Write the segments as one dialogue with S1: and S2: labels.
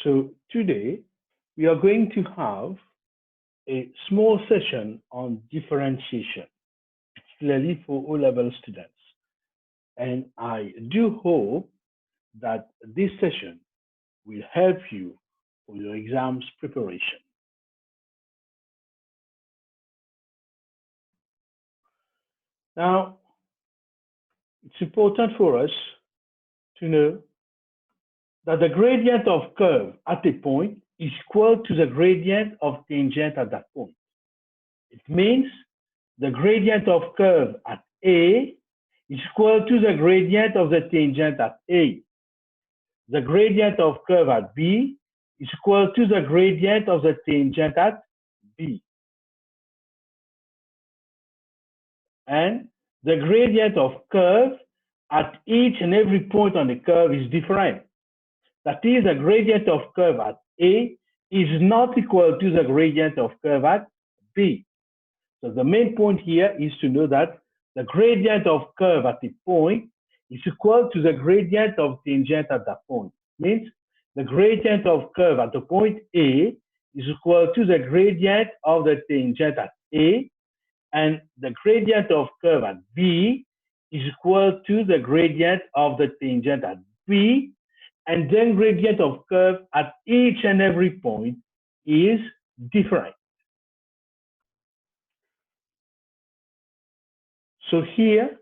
S1: So today we are going to have a small session on differentiation, particularly for O-level students. And I do hope that this session will help you for your exams preparation. Now, it's important for us to know that the gradient of curve at a point is equal to the gradient of tangent at that point. It means the gradient of curve at A is equal to the gradient of the tangent at A. The gradient of curve at B is equal to the gradient of the tangent at B. And the gradient of curve at each and every point on the curve is different. That is, the gradient of curve at A is not equal to the gradient of curve at B. So the main point here is to know that the gradient of curve at a point is equal to the gradient of tangent at that point. Means the gradient of curve at the point A is equal to the gradient of the tangent at A, and the gradient of curve at B is equal to the gradient of the tangent at B, and then gradient of curve at each and every point is different. So here,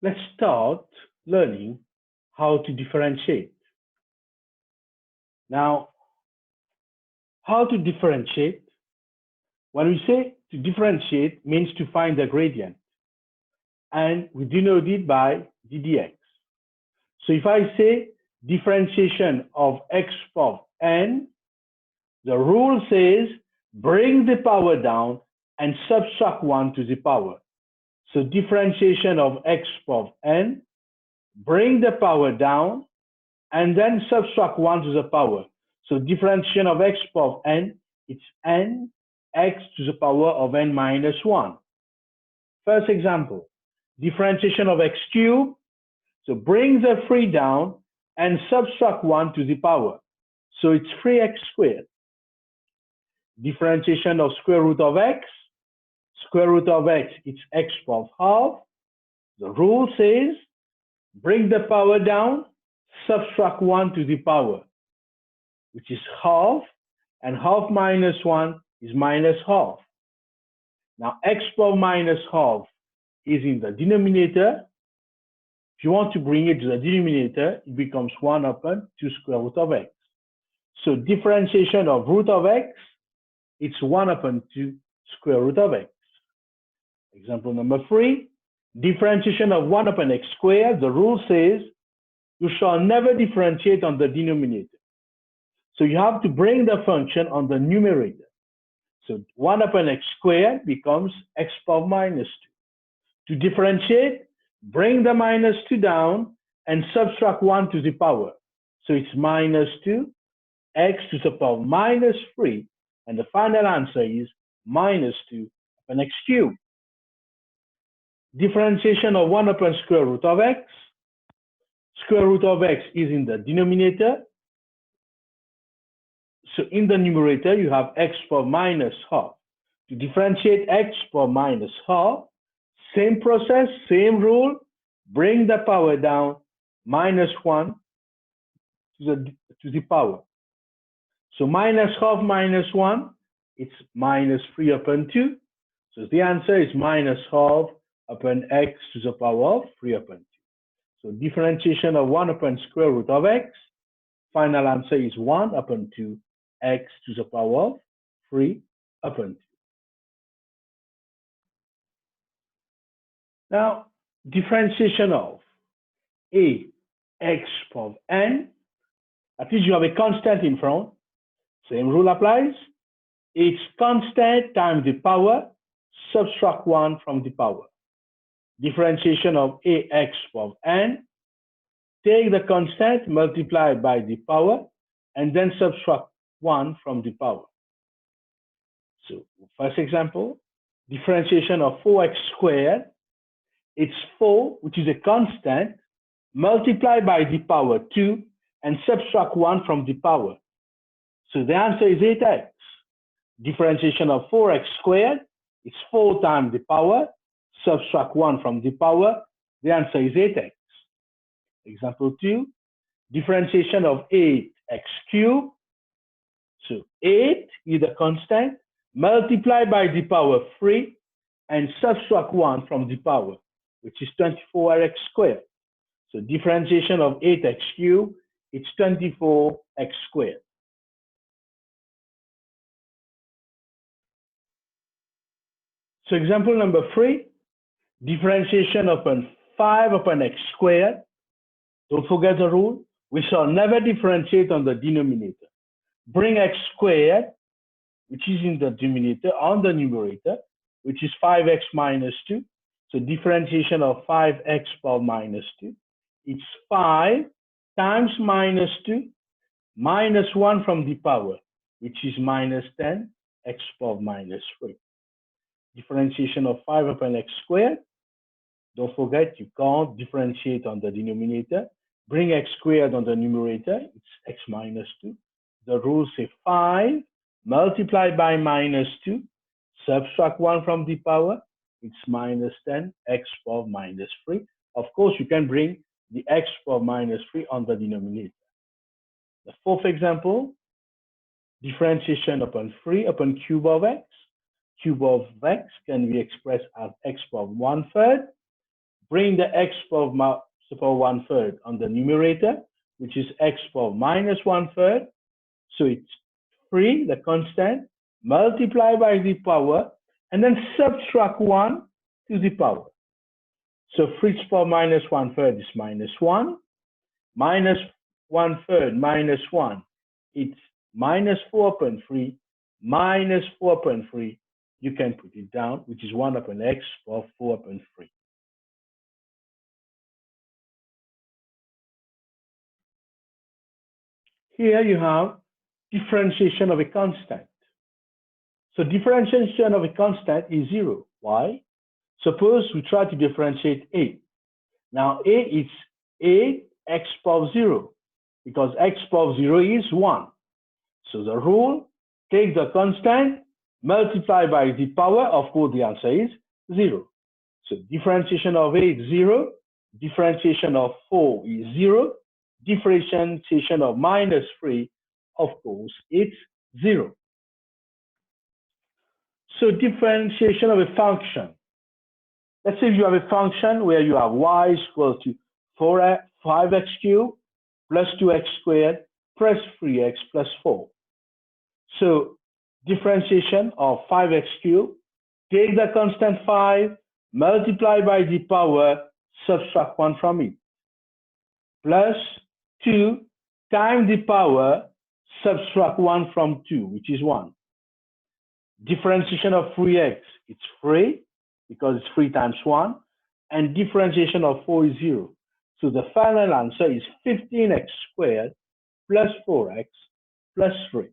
S1: let's start learning how to differentiate. Now, how to differentiate? When we say to differentiate means to find the gradient, and we denote it by ddx. So if I say differentiation of x power n, the rule says bring the power down and subtract 1 to the power. So differentiation of x power n, bring the power down and then subtract 1 to the power. So differentiation of x power n, it's n x to the power of n minus 1. First example, differentiation of x cubed. So bring the 3 down and subtract 1 to the power. So it's 3x squared. Differentiation of square root of x. Square root of x, it's x power half. The rule says bring the power down, subtract 1 to the power, which is half, and half minus 1 is minus half. Now x power minus half is in the denominator. If you want to bring it to the denominator, it becomes 1 upon 2 square root of x. So differentiation of root of x, it's 1 upon 2 square root of x. Example number 3, differentiation of 1 upon x squared. The rule says you shall never differentiate on the denominator. So you have to bring the function on the numerator. So 1 upon x squared becomes x power minus 2. To differentiate, bring the minus 2 down and subtract 1 to the power. So it's minus 2 x to the power minus 3, and the final answer is minus 2 upon x cubed. Differentiation of 1 upon square root of x. Square root of x is in the denominator. So in the numerator, you have x power minus half. To differentiate x power minus half, same process, same rule, bring the power down, minus 1 to the power. So minus half minus 1, it's minus 3 upon 2. So the answer is minus half upon x to the power of 3 upon 2. So differentiation of 1 upon square root of x, final answer is 1 upon 2 x to the power of 3 upon 2. Now, differentiation of a x power n, that is, you have a constant in front, same rule applies. It's constant times the power, subtract 1 from the power. Differentiation of ax power n, take the constant multiplied by the power and then subtract 1 from the power. So first example, differentiation of 4x squared, it's 4, which is a constant, multiplied by the power 2 and subtract 1 from the power. So the answer is 8x. Differentiation of 4x squared is 4 times the power. Subtract 1 from the power. The answer is 8x. Example 2. Differentiation of 8x cubed. So 8 is the constant. Multiply by the power 3 and subtract 1 from the power, which is 24x squared. So differentiation of 8x cubed, it's 24x squared. So example number 3, differentiation upon 5 upon x squared. Don't forget the rule. We shall never differentiate on the denominator. Bring x squared, which is in the denominator, on the numerator, which is 5x minus 2. So differentiation of 5x power minus 2. It's 5 times minus 2 minus 1 from the power, which is minus 10 x power minus 3. Differentiation of 5 upon x squared. Don't forget, you can't differentiate on the denominator. Bring x squared on the numerator. It's x minus 2. The rules say 5 multiplied by minus 2. Subtract 1 from the power. It's minus 10 x power minus 3. Of course, you can bring the x power minus 3 on the denominator. The fourth example, differentiation upon 3 upon cube of x. Cube of x can be expressed as x power 1/3. Bring the x power 1/3 on the numerator, which is x power minus 1/3. So it's 3, the constant, multiply by the power, and then subtract 1 to the power. So 3 power minus 1/3 is minus 1. Minus 1/3 minus 1, it's minus 4.3. Minus 4.3, you can put it down, which is 1 upon x power 4.3. Here you have differentiation of a constant. So differentiation of a constant is 0. Why? Suppose we try to differentiate 8. Now 8 is 8x power 0, because x power 0 is 1. So the rule, take the constant, multiply by the power. Of course, the answer is 0. So differentiation of 8 is 0. Differentiation of 4 is 0. Differentiation of minus 3, of course, it's 0. So differentiation of a function. Let's say you have a function where you have y is equal to 5x cubed plus 2x squared plus 3x plus 4. So differentiation of 5x cubed, take the constant 5, multiply by the power, subtract 1 from it, plus 2 times the power, subtract 1 from 2, which is 1. Differentiation of 3x, it's 3, because it's 3 times 1, and differentiation of 4 is 0. So the final answer is 15x squared plus 4x plus 3.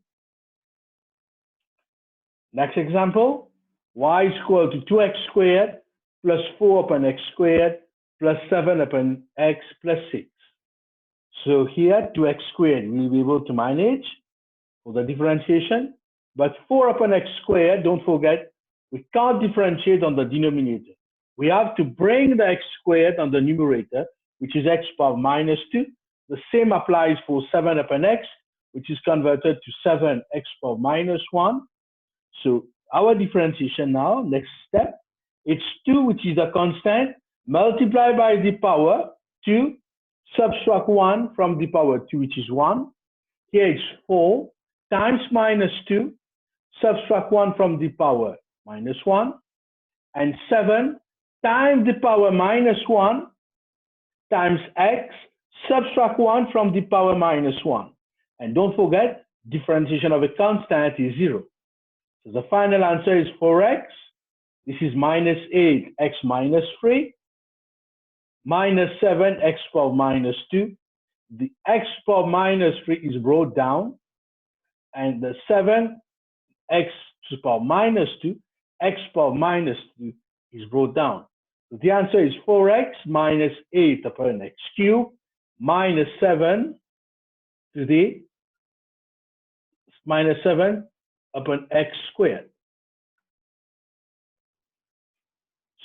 S1: Next example, y is equal to 2x squared plus 4 upon x squared plus 7 upon x plus 6. So here 2x squared we'll be able to manage for the differentiation, but 4 upon x squared, don't forget, we can't differentiate on the denominator. We have to bring the x squared on the numerator, which is x power minus 2. The same applies for 7 upon x, which is converted to 7x power minus 1. So our differentiation now, next step, it's 2, which is a constant, multiply by the power 2, subtract 1 from the power 2, which is 1. Here it's 4 times minus 2, subtract 1 from the power minus 1, and 7 times the power minus 1 times x, subtract 1 from the power minus 1. And don't forget, differentiation of a constant is 0. So the final answer is 4x. This is minus 8x minus 3, minus 7x power minus 2. The x power minus 3 is brought down, and the 7x power minus 2, x power minus 2 is brought down. So the answer is 4x minus 8 upon x cubed minus 7 to the minus 7 upon x squared.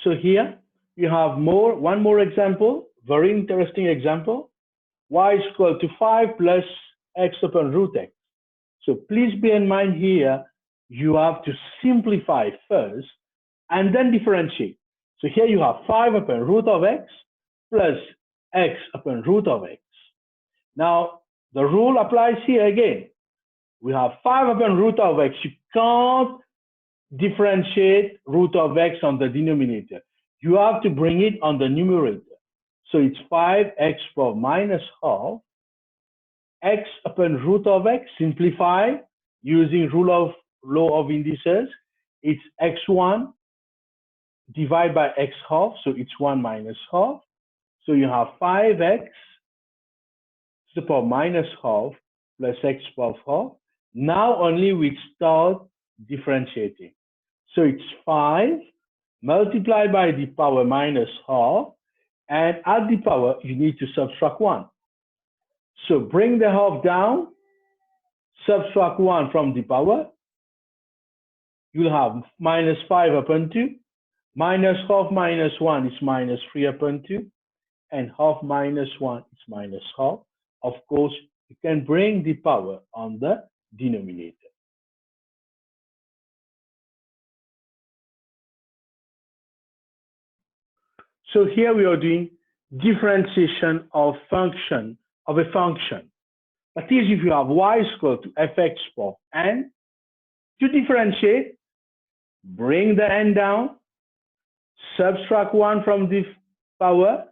S1: So here you have one more example, very interesting example. Y is equal to 5 plus x upon root x. So please bear in mind here, you have to simplify first and then differentiate. So here you have 5 upon root of x plus x upon root of x. Now, the rule applies here again. We have 5 upon root of x. You can't differentiate root of x on the denominator. You have to bring it on the numerator. So it's 5x power minus half x upon root of x. Simplify using law of indices. It's x1 divided by x half. So it's 1 minus half. So you have 5x to the power minus half plus x power half. Now only we start differentiating. So it's 5 multiplied by the power minus half, and at the power you need to subtract 1. So bring the half down, subtract 1 from the power. You'll have minus 5 upon 2. Minus half minus 1 is minus 3 upon 2. And half minus 1 is minus half. Of course, you can bring the power on the denominator. So here we are doing differentiation of a function. That is, if you have y is equal to fx power n, to differentiate, bring the n down, subtract 1 from the power,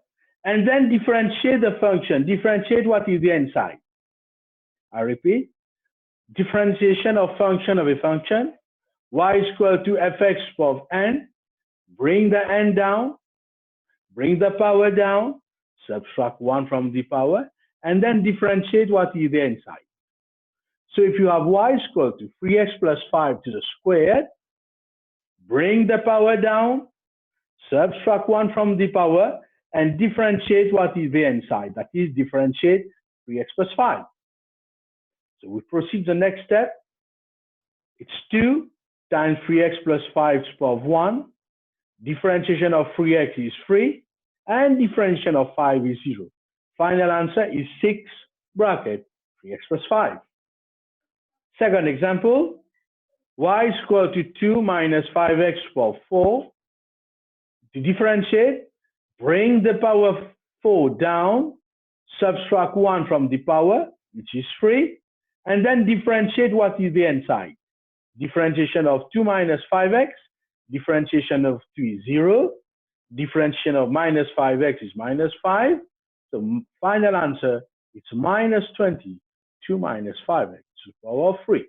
S1: and then differentiate the function. Differentiate what is the n side. I repeat, differentiation of a function, y is equal to fx power n, bring the n down, bring the power down, subtract 1 from the power, and then differentiate what is the n side. So if you have y is equal to 3x plus 5 to the squared, bring the power down, subtract 1 from the power, and differentiate what is the n side. That is, differentiate 3x plus 5. So we proceed to the next step. It's 2 times 3x plus 5 to the power of 1. Differentiation of 3x is 3, and differentiation of 5 is 0. Final answer is 6 bracket 3x plus 5. Second example, y is equal to 2 minus 5x to the power of 4. To differentiate, bring the power of 4 down, subtract 1 from the power, which is 3, and then differentiate what is the n side. Differentiation of 2 minus 5x, differentiation of 2 is 0, differentiation of minus 5x is minus 5. So final answer, it's minus 20, 2 minus 5x to the power of 3.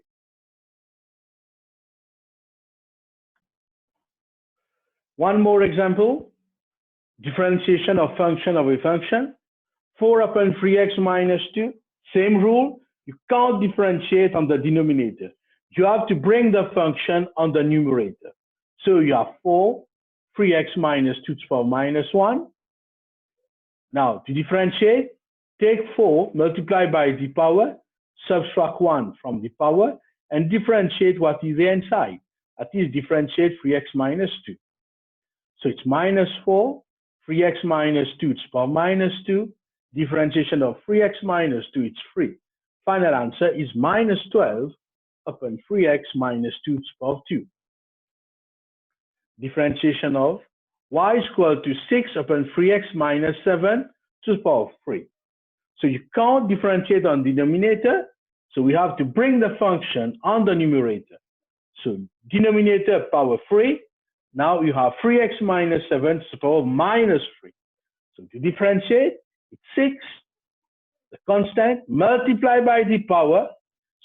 S1: One more example, differentiation of a function, 4 upon 3x minus 2, same rule, you can't differentiate on the denominator. You have to bring the function on the numerator. So you have 4, 3x minus 2 to the power minus 1. Now to differentiate, take 4 multiplied by the power, subtract 1 from the power, and differentiate what is the n side. That is, differentiate 3x minus 2. So it's minus 4, 3x minus 2 to the power minus 2. Differentiation of 3x minus 2, it's 3. Final answer is minus 12 upon 3x minus 2 to the power of 2. Differentiation of y is equal to 6 upon 3x minus 7 to the power of 3. So you can't differentiate on the denominator, so we have to bring the function on the numerator. So denominator power 3, now you have 3x minus 7 to the power of minus 3. So to differentiate, it's 6, the constant, multiplied by the power,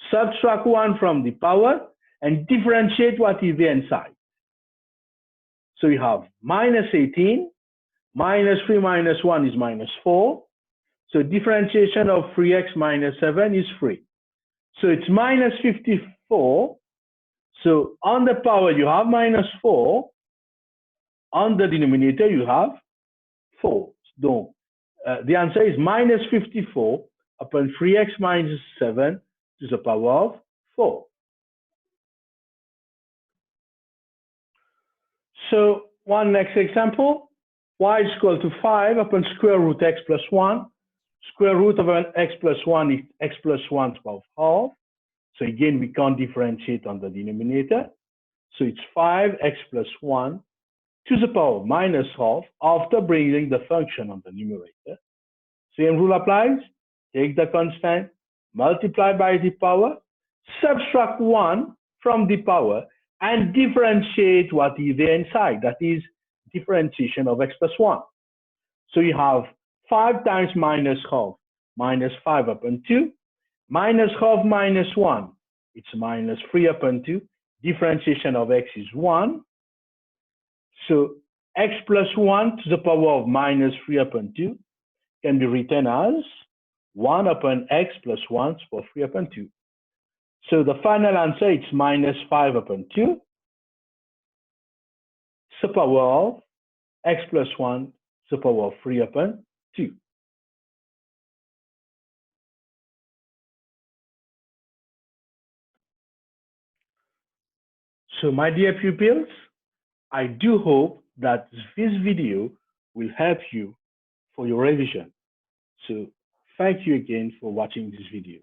S1: subtract 1 from the power, and differentiate what is the n side. So you have minus 18, minus 3 minus 1 is minus 4. So differentiation of 3x minus 7 is 3. So it's minus 54. So on the power you have minus 4. On the denominator you have 4. So the answer is minus 54 upon 3x minus 7 to the power of 4. So one next example, y is equal to 5 upon square root x plus 1. Square root of an x plus 1 is x plus 1 to the power of half. So again, we can't differentiate on the denominator. So it's 5x plus 1 to the power of minus half after bringing the function on the numerator. Same rule applies. Take the constant, multiply by the power, subtract 1 from the power, and differentiate what is there inside. That is differentiation of x plus 1. So you have 5 times minus half, minus 5 upon 2, minus half minus 1. It's minus 3 upon 2. Differentiation of x is 1. So x plus 1 to the power of minus 3 upon 2 can be written as 1 upon x plus 1 to the power of 3 upon 2. So the final answer is minus 5 upon 2 to the power of x plus 1 to the power of 3 upon 2. So my dear pupils, I do hope that this video will help you for your revision. So thank you again for watching this video.